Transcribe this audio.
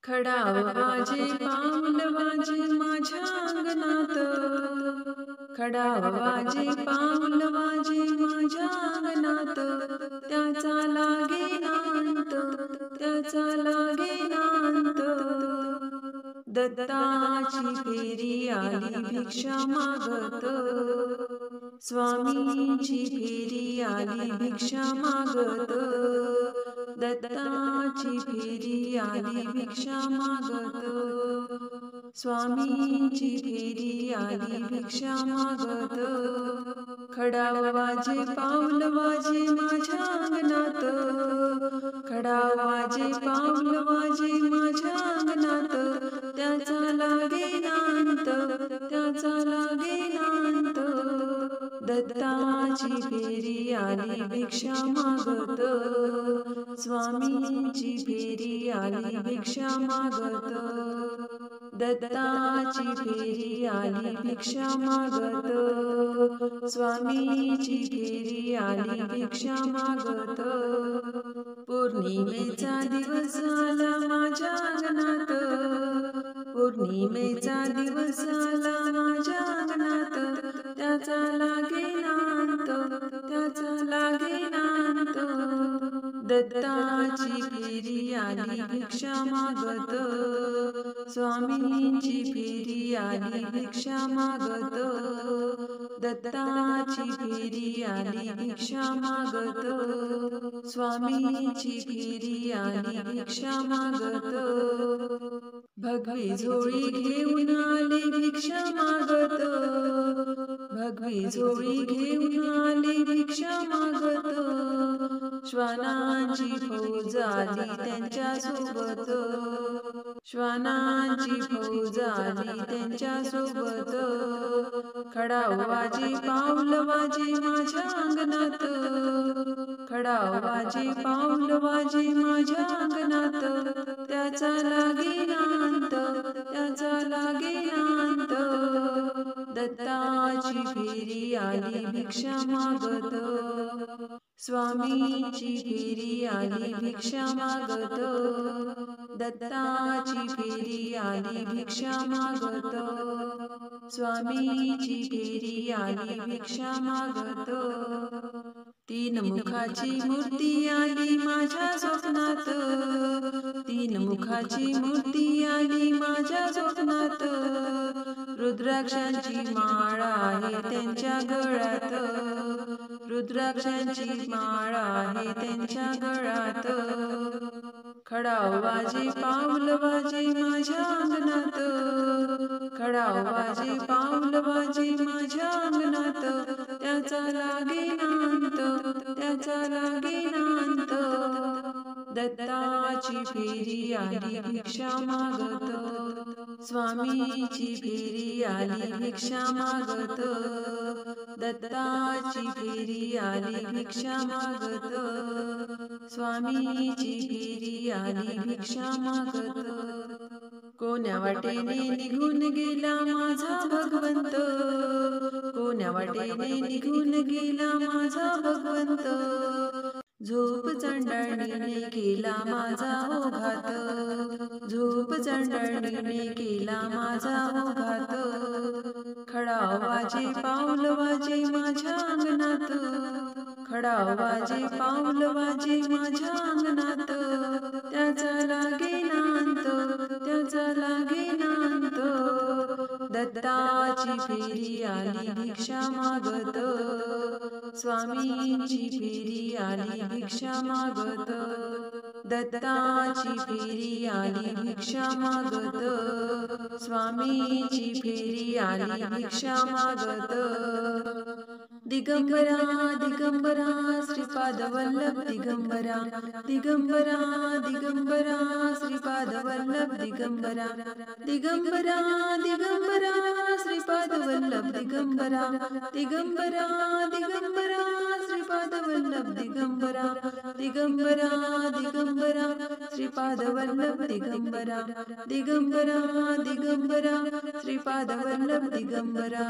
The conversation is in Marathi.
खडा वाजे पाऊल वाजे माझ्या अंगणात, खडा वाजे पाऊल वाजे माझ्या अंगणात, त्याचा लागे नांत, त्याचा लागे नांत. दत्ताची फेरी आली भिक्षा मागत, स्वामींची फेरी आली भिक्षा मागत, दत्ताची फेरी आली भिक्षा मागत, स्वामींची फेरी आली भिक्षा मागत. खडा वाजे पाऊल वाजे माझ्या अंगणात, खडा वाजे पाऊल वाजे माझ्या अंगणात, त्याचा लागे नांत, त्याचा लागे नांत. दत्ताची फेरी आली भिक्षा मागत, स्वामींची फेरी आली भिक्षा मागत, दत्ताची फेरी आली भिक्षा मागत, स्वामींची फेरी आली भिक्षा मागत. पौर्णिमेचा दिवस आला माझ्या अंगणात, पौर्णिमेचा दिवस आला माझ्या अंगणात, त्याचा लागे नांत, त्याचा लागे नांत. दत्ताची फेरी आली भिक्षा मागत, स्वामींची फेरी आली भिक्षा मागत, दत्ताची फेरी आली भिक्षा मागत, स्वामींची फेरी आली भिक्षा मागत. भगवी झोळी घेऊन आली भिक्षा मागत, भगवी झोळी घेऊन आली भिक्षा मागत, श्वानांची फौज आली त्यांच्या सोबत, श्वानांची फौज आली त्यांच्या सोबत. खडा वाजे पाऊल वाजे माझ्या अंगणात, खडा वाजे पाऊल वाजे माझ्या अंगणात, त्याचा लागे नांत, त्याचा लागे नांत. दत्ताची फेरी आली भिक्षा मागत, स्वामींची फेरी आली भिक्षा मागत, दत्ताची फेरी आली भिक्षा मागत, स्वामींची फेरी आली भिक्षा मागत. तीन मुखाची मूर्ती आली माझ्या स्वप्नात, तीन मुखाची मूर्ती आली माझ्या स्वप्नात, रुद्राक्षांची माळ आहे त्यांच्या गळ्यात, रुद्राक्षांची माळ आहे त्यांच्या गळ्यात. खडा वाजे पाऊल वाजे माझ्या अंगणात, खडा वाजे पाऊल वाजे माझ्या अंगणात, त्याचा लागे नांत, त्याचा लागे नांत. दत्ताची फेरी आली भिक्षा मागत, स्वामींची फेरी आली भिक्षा मागत, दत्ताची फेरी आली भिक्षा मागत, स्वामींची फेरी आली भिक्षा मागत. कोण्या वाटेने निघून गेला माझा भगवंत, कोण्या वाटेने निघून गेला माझा भगवंत, झोप चंडाळणीने केला माझा ओघात, झोप चंडाळणीने केला माझा ओघात. खडा वाजे पाऊल वाजे माझ्या अंगणात, खडा वाजे पाऊल वाजे माझ्या अंगणात, त्याचा लागे नांत, त्याचा लागे नांत. दत्ताची फेरी आली भिक्षा मागत, स्वामींची फेरी आली भिक्षा मागत, दत्ताची फेरी आली भिक्षा मागत, स्वामींची फेरी आली भिक्षा मागत. दिगंबरा दिगंबरा श्रीपाद वल्लभ दिगंबरा, दिगंबरा दिगंबरा श्रीपाद वल्लभ दिगंबरा, दिगंबरा दिगंबरा श्रीपाद वल्लभ दिगंबरा, दिगंबरा दिगंबरा श्रीपाद वल्लभ दिगंबरा, दिगंबरा दिगंबरा श्रीपाद वल्लभ दिगंबरा, दिगंबरा दिगंबरा श्रीपाद वल्लभ दिगंबरा.